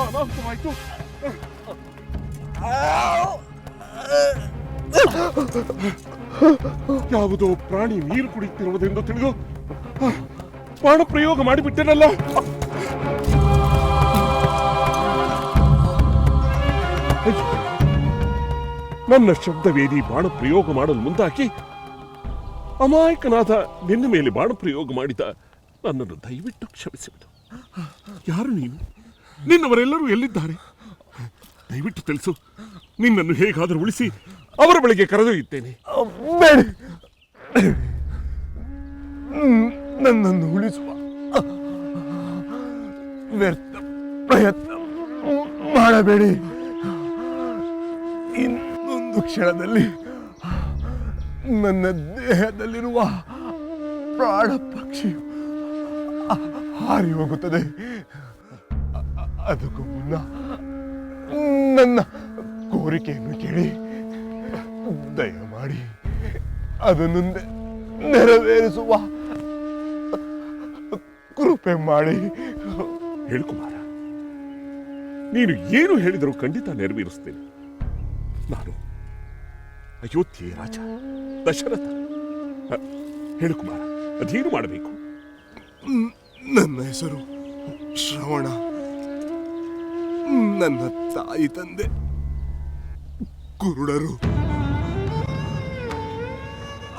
ಅನಾಹುತವಾಯಿತು. ಯಾವುದೋ ಪ್ರಾಣಿ ನೀರು ಕುಡಿಯುತ್ತಿರುವುದೆಂದು ತಿಳಿದು ಬಾಣ ಪ್ರಯೋಗ ಮಾಡಿಬಿಟ್ಟೆನಲ್ಲ. ನನ್ನ ಶಬ್ದವೇದಿ ಬಾಣ ಪ್ರಯೋಗ ಮಾಡಲು ಮುಂದಾಕಿ ಅಮಾಯಕನಾದ ನಿನ್ನ ಮೇಲೆ ಬಾಣ ಪ್ರಯೋಗ ಮಾಡಿದ ನನ್ನನ್ನು ದಯವಿಟ್ಟು ಕ್ಷಮಿಸಿಬಿಡು. ಯಾರು ನೀನು? ನಿನ್ನವರೆಲ್ಲರೂ ಎಲ್ಲಿದ್ದಾರೆ? ದಯವಿಟ್ಟು ತಿಳಿಸು. ನಿನ್ನನ್ನು ಹೇಗಾದರೂ ಉಳಿಸಿ ಅವರ ಬಳಿಗೆ ಕರೆದೊಯ್ಯುತ್ತೇನೆ. ನನ್ನನ್ನು ಉಳಿಸುವ ವ್ಯರ್ಥ ಪ್ರಯತ್ನ ಮಾಡಬೇಡಿ. ಇನ್ನೊಂದು ಕ್ಷಣದಲ್ಲಿ ನನ್ನ ದೇಹದಲ್ಲಿರುವ ಪ್ರಾಣ ಪಕ್ಷಿಯು ಹಾರಿ ಹೋಗುತ್ತದೆ. ಅದಕ್ಕೂ ಮುನ್ನ ನನ್ನ ಕೋರಿಕೆಯನ್ನು ಕೇಳಿ ದಯಮಾಡಿ ಅದನ್ನು ನೆರವೇರಿಸುವ ಕೃಪೆ ಮಾಡಿ. ಹೇಳು ಕುಮಾರ, ನೀನು ಏನು ಹೇಳಿದರೂ ಖಂಡಿತ ನೆರವೇರಿಸ್ತೇನೆ. ನಾನು ಅಯೋಧ್ಯೆ ರಾಜ ದಶರಥ. ಹೇಳು ಕುಮಾರ, ಅದೇನು ಮಾಡಬೇಕು? ನನ್ನ ಹೆಸರು ಶ್ರವಣ. ನನ್ನ ತಾಯಿ ತಂದೆ ಕುರುಡರು.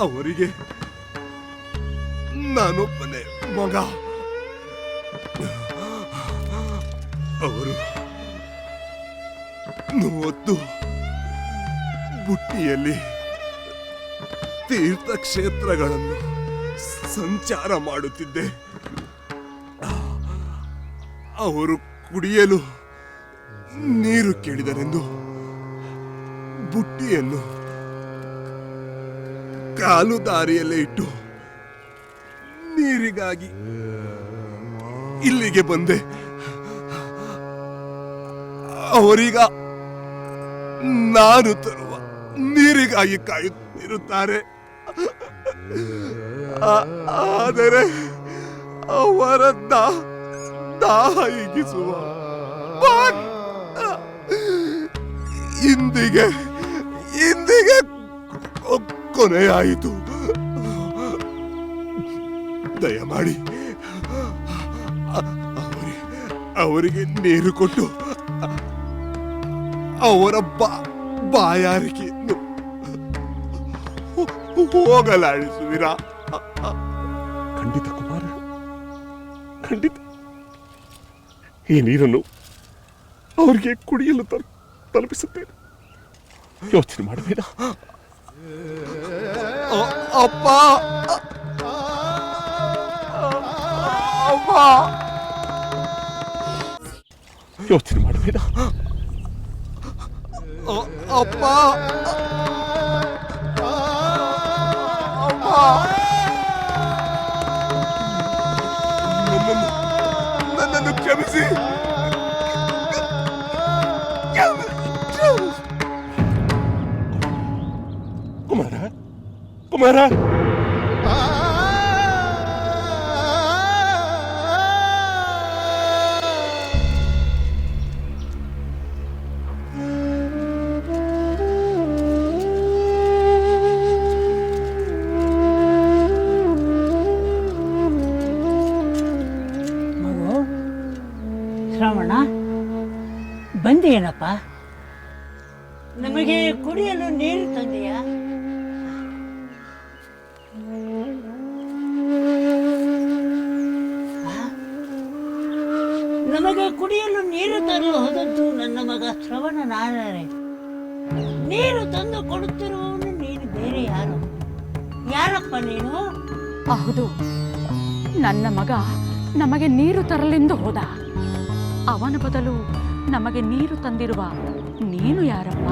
ಅವರಿಗೆ ನಾನೊಬ್ಬನೇ ಮಗ. ಅವರು 30 ಬುಟ್ಟಿಯಲ್ಲಿ ತೀರ್ಥಕ್ಷೇತ್ರಗಳನ್ನು ಸಂಚಾರ ಮಾಡುತ್ತಿದ್ದೆ. ಅವರು ಕುಡಿಯಲು ನೀರು ಕೇಳಿದರೆಂದು ಬುಟ್ಟಿಯನ್ನು ಕಾಲು ದಾರಿಯಲ್ಲೇ ಇಟ್ಟು ನೀರಿಗಾಗಿ ಇಲ್ಲಿಗೆ ಬಂದೆ. ಅವರೀಗ ನಾನು ತರುವ ನೀರಿಗಾಗಿ ಕಾಯುತ್ತಿರುತ್ತಾರೆ. ಆದರೆ ಅವರ ದಾಹ ಹಿಗಿಸುವ ಇಂದಿಗೆ ಕೊನೆಯಾಯಿತು. ದಯಮಾಡಿ ಅವರಿಗೆ ನೀರು ಕೊಟ್ಟು ಅವರ ಬಾಯಾರಿಕೆಯನ್ನು ಹೋಗಲಾಡಿಸುವಿರಾ? ಖಂಡಿತ ಕುಮಾರ, ಖಂಡಿತ. ಈ ನೀರನ್ನು ಅವರಿಗೆ ಕುಡಿಯಲು ತಲುಪಿಸುತ್ತೇನೆ. ಯೋಚನೆ ಮಾಡಬೇಡ. ಅಪ್ಪ, ಅಪ್ಪ, ಯೋಚನೆ ಮಾಡಬೇಡ. ಅಪ್ಪ, ನನ್ನನ್ನು ಕ್ಷಮಿಸಿ. ಕುಮಾರ, ಕುಮಾರ, ಶ್ರವಣ, ಬಂದೇನಪ್ಪ? ನಮಗೆ ಕುಡಿಯಲು ನೀರು ತಂದೆಯಾ? ನಮಗೆ ಕುಡಿಯಲು ನೀರು ತರಲು ಹೋದದ್ದು ನನ್ನ ಮಗ ಶ್ರವಣ ನಾನೇ. ನೀರು ತಂದು ಕೊಡುತ್ತಿರುವವನು ನೀನು ಬೇರೆ ಯಾರು? ಯಾರಪ್ಪ ನೀನು? ಹೌದು, ನನ್ನ ಮಗ ನಮಗೆ ನೀರು ತರಲೆಂದು ಹೋದ. ಅವನ ಬದಲು ನಮಗೆ ನೀರು ತಂದಿರುವ ನೀನು ಯಾರಪ್ಪ?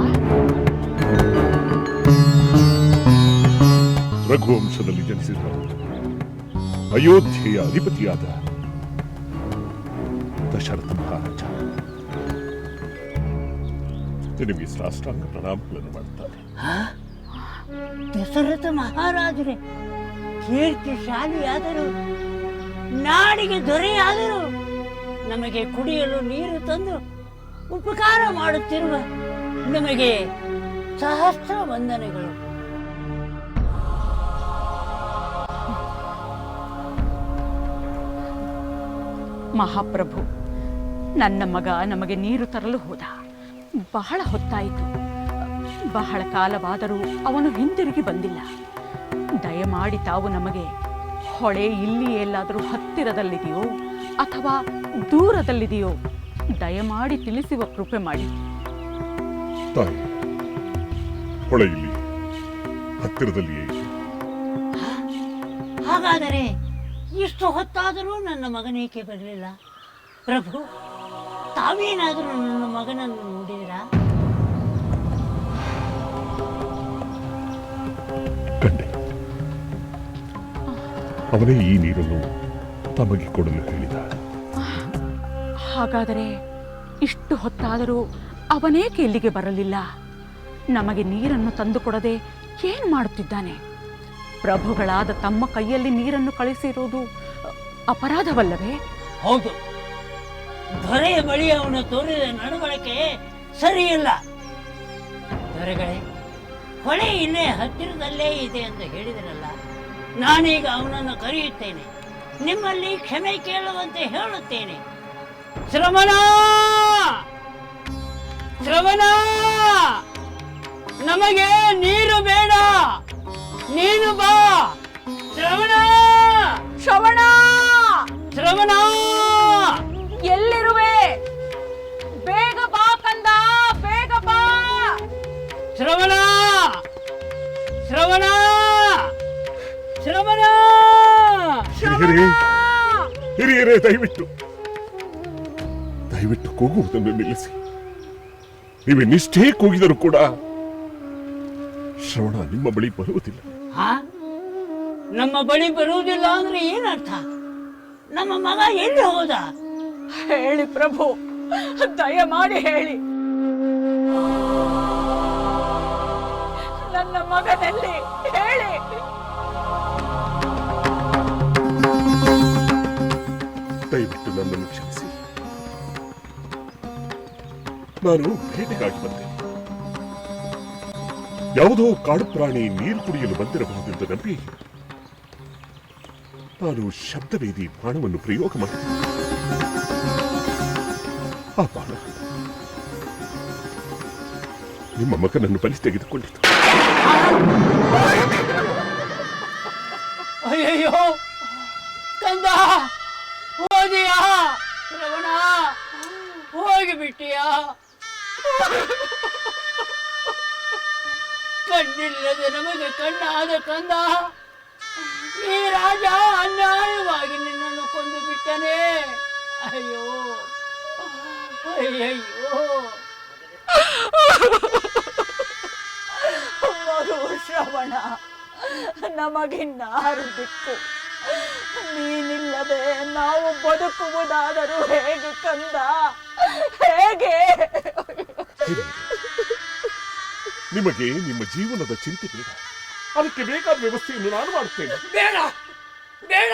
ರಘುವಂಶದಲ್ಲಿ ಜನಿಸಿದ ಅಯೋಧ್ಯೆಯ ಅಧಿಪತಿಯಾದ ದಶರಥ ಮಹಾರಾಜ. ನಿನಗೆ ಸಾಷ್ಟಾಂಗ ಪ್ರಣಾಮಗಳನ್ನು ಮಾಡುತ್ತಾರೆ. ದಶರಥ ಮಹಾರಾಜರೇ, ಕೀರ್ತಿಶಾಲಿಯಾದರು, ನಾಡಿಗೆ ದೊರೆಯಾದರು, ನಮಗೆ ಕುಡಿಯಲು ನೀರು ತಂದು ಉಪಕಾರ ಮಾಡುತ್ತಿರುವ ನಿಮಗೆ ಸಹಸ್ರ ವಂದನೆಗಳು. ಮಹಾಪ್ರಭು, ನನ್ನ ಮಗ ನಮಗೆ ನೀರು ತರಲು ಹೋದ. ಬಹಳ ಹೊತ್ತಾಯಿತು. ಬಹಳ ಕಾಲವಾದರೂ ಅವನು ಹಿಂತಿರುಗಿ ಬಂದಿಲ್ಲ. ದಯಮಾಡಿ ತಾವು ನಮಗೆ ಹೊಳೆ ಇಲ್ಲಿ ಎಲ್ಲಾದರೂ ಹತ್ತಿರದಲ್ಲಿದೆಯೋ ಅಥವಾ ದೂರದಲ್ಲಿದೆಯೋ ದಯಮಾಡಿ ತಿಳಿಸುವ ಕೃಪೆ ಮಾಡಿ. ತಾಯಿ, ಹೊಳೆ ಇಲ್ಲಿ ಹತ್ತಿರದಲ್ಲಿಯೇ ಇದೆ. ಹಾಗಾದರೆ ಇಷ್ಟು ಹೊತ್ತಾದರೂ ನನ್ನ ಮಗನೇಕೆ ಬರಲಿಲ್ಲ? ಪ್ರಭು, ತಾವೇನಾದರೂ ನನ್ನ ಮಗನನ್ನು ನೋಡಿದಿರಾ? ಕಂಡೆ. ಅವನೇ ಈ ನೀರನ್ನು ತಮಗೆ ಕೊಡಲು ಹೇಳಿದ. ಹಾಗಾದರೆ ಇಷ್ಟು ಹೊತ್ತಾದರೂ ಅವನೇಕೆ ಇಲ್ಲಿಗೆ ಬರಲಿಲ್ಲ? ನಮಗೆ ನೀರನ್ನು ತಂದುಕೊಡದೆ ಏನು ಮಾಡುತ್ತಿದ್ದಾನೆ? ಪ್ರಭುಗಳಾದ ತಮ್ಮ ಕೈಯಲ್ಲಿ ನೀರನ್ನು ಕಳಿಸಿರುವುದು ಅಪರಾಧವಲ್ಲವೇ? ಹೌದು, ದೊರೆಯ ಬಳಿ ಅವನು ತೋರಿದ ನಡವಳಿಕೆ ಸರಿಯಿಲ್ಲ. ದೊರೆಗಳೇ, ಹೊಳೆ ಇಲ್ಲೇ ಹತ್ತಿರದಲ್ಲೇ ಇದೆ ಅಂತ ಹೇಳಿದರಲ್ಲ, ನಾನೀಗ ಅವನನ್ನು ಕರೆಯುತ್ತೇನೆ. ನಿಮ್ಮಲ್ಲಿ ಕ್ಷಮೆ ಕೇಳುವಂತೆ ಹೇಳುತ್ತೇನೆ. ಶ್ರವಣ, ಶ್ರವಣ, ನಮಗೆ ನೀರು ಬೇಡ, ನೀನು ಬಾ. ಶ್ರವಣ, ಶ್ರವಣ, ಶ್ರವಣ, ಎಲ್ಲಿರುವೆ? ಬೇಗ ಬಾ ಕಂದ, ಬೇಗ ಬಾ. ಶ್ರವಣ, ಶ್ರವಣ, ಶ್ರವಣ. ಹಿರಿಯರೇ, ದಯವಿಟ್ಟು ಕೂಗುವುದನ್ನು ನಿಲ್ಲಿಸಿ. ನೀವೆನ್ನಿಷ್ಟೇ ಕೂಗಿದರೂ ಕೂಡ ಶ್ರವಣ ನಿಮ್ಮ ಬಳಿ ಬರುವುದಿಲ್ಲ. ನಮ್ಮ ಬಳಿ ಬರುವುದಿಲ್ಲ ಅಂದ್ರೆ ಏನರ್ಥ? ನಮ್ಮ ಮಗ ಎಲ್ಲಿ ಹೋದ? ಹೇಳಿ ಪ್ರಭು, ದಯಮಾಡಿ ಹೇಳಿ. ನನ್ನ ಮಗನಲ್ಲಿ ಹೇಳಿ. ದಯವಿಟ್ಟು ನನ್ನನ್ನು ಕ್ಷಮಿಸಿ. ನಾನು ಭೇಟಿಗಾಗಿ ಬಂದೆ. ಯಾವುದೋ ಕಾಡು ಪ್ರಾಣಿ ನೀರು ಕುಡಿಯಲು ಬಂದಿರಬಹುದೆಂದು ನಂಬಿ ನಾನು ಶಬ್ದವೇದಿ ಬಾಣವನ್ನು ಪ್ರಯೋಗ ಮಾಡಿದೆ. ಆ ಬಾಣ ನಿಮ್ಮ ಮಗನನ್ನು ಬಲಿ ತೆಗೆದುಕೊಂಡಿತು. ಅಯ್ಯಯ್ಯೋ ಕಂದ, ಹೋದಿಯಾ? ಶ್ರವಣ, ಹೋಗಿಬಿಟ್ಟಿಯಾ? ಕಣ್ಣಿಲ್ಲದೆ ನಮಗೆ ಕಣ್ಣಾದ ಕಂದ, ಈ ರಾಜ ಅನ್ಯಾಯವಾಗಿ ನಿನ್ನನ್ನು ಕೊಂದು ಬಿಟ್ಟನೆ. ಅಯ್ಯೋ, ಅಯ್ಯಯ್ಯೋ. ಮಗು ಶ್ರವಣ, ನಮಗಿನ್ನಾರು ದಿಕ್ಕು? ನೀನಿಲ್ಲದೆ ನಾವು ಬದುಕುವುದಾದರೂ ಹೇಗೆ ಕಂದ, ಹೇಗೆ? ನಿಮಗೆ ನಿಮ್ಮ ಜೀವನದ ಚಿಂತೆ ಬೇಡ. ಅದಕ್ಕೆ ಬೇಕಾದ ವ್ಯವಸ್ಥೆಯನ್ನು ನಾನು ಮಾಡುತ್ತೇನೆ. ಬೇಡ, ಬೇಡ.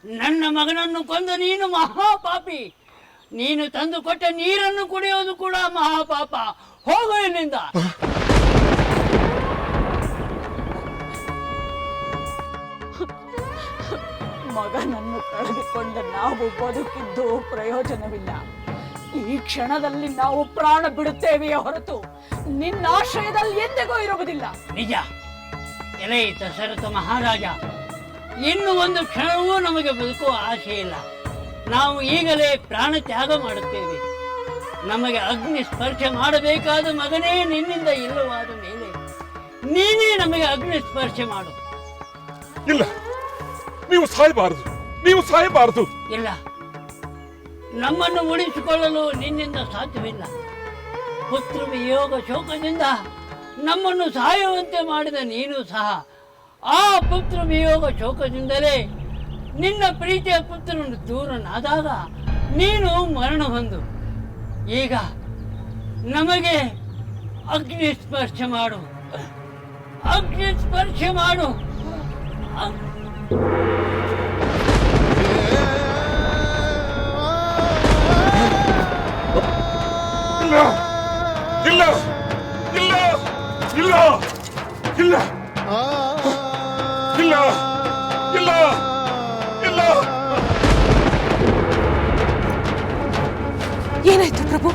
ನನ್ನ ಮಗನನ್ನು ಕೊಂದು ನೀನು ಮಹಾಪಾಪಿ. ನೀನು ತಂದು ಕೊಟ್ಟ ನೀರನ್ನು ಕುಡಿಯೋದು ಕೂಡ ಮಹಾಪಾಪ. ಹೋಗು ಇಲ್ಲಿಂದ. ಮಗನನ್ನು ಕಳೆದುಕೊಂಡ ನಾವು ಬದುಕಿದ್ದು ಪ್ರಯೋಜನವಿಲ್ಲ. ಈ ಕ್ಷಣದಲ್ಲಿ ನಾವು ಪ್ರಾಣ ಬಿಡುತ್ತೇವೆಯೇ ಹೊರತು ನಿನ್ನ ಆಶ್ರಯದಲ್ಲಿ ಎಂದಿಗೂ ಇರುವುದಿಲ್ಲ. ನಿಜ. ಎಲೆ ದಶರಥ ಮಹಾರಾಜ, ಇನ್ನು ಒಂದು ಕ್ಷಣವೂ ನಮಗೆ ಬದುಕುವ ಆಸೆ ಇಲ್ಲ. ನಾವು ಈಗಲೇ ಪ್ರಾಣ ತ್ಯಾಗ ಮಾಡುತ್ತೇವೆ. ನಮಗೆ ಅಗ್ನಿ ಸ್ಪರ್ಶ ಮಾಡಬೇಕಾದ ಮಗನೇ ನಿನ್ನಿಂದ ಇಲ್ಲವಾದ ಮೇಲೆ ನೀನೇ ನಮಗೆ ಅಗ್ನಿ ಸ್ಪರ್ಶ ಮಾಡು. ಇಲ್ಲ, ನೀವು ಸಾಯಬಾರದು, ನೀವು ಸಾಯಬಾರದು. ಇಲ್ಲ, ನಮ್ಮನ್ನು ಉಳಿಸಿಕೊಳ್ಳಲು ನಿನ್ನಿಂದ ಸಾಧ್ಯವಿಲ್ಲ. ಪುತ್ರ ವಿಯೋಗ ಶೋಕದಿಂದ ನಮ್ಮನ್ನು ಸಾಯುವಂತೆ ಮಾಡಿದ ನೀನು ಸಹ ಆ ಪುತ್ರ ವಿಯೋಗ ಶೋಕದಿಂದಲೇ ನಿನ್ನ ಪ್ರೀತಿಯ ಪುತ್ರನು ದೂರನಾದಾಗ ನೀನು ಮರಣ ಹೊಂದು. ಈಗ ನಮಗೆ ಅಗ್ನಿ ಸ್ಪರ್ಶ ಮಾಡು, ಅಗ್ನಿ ಸ್ಪರ್ಶ ಮಾಡು. ಏನಾಯ್ತು ಪ್ರಭು?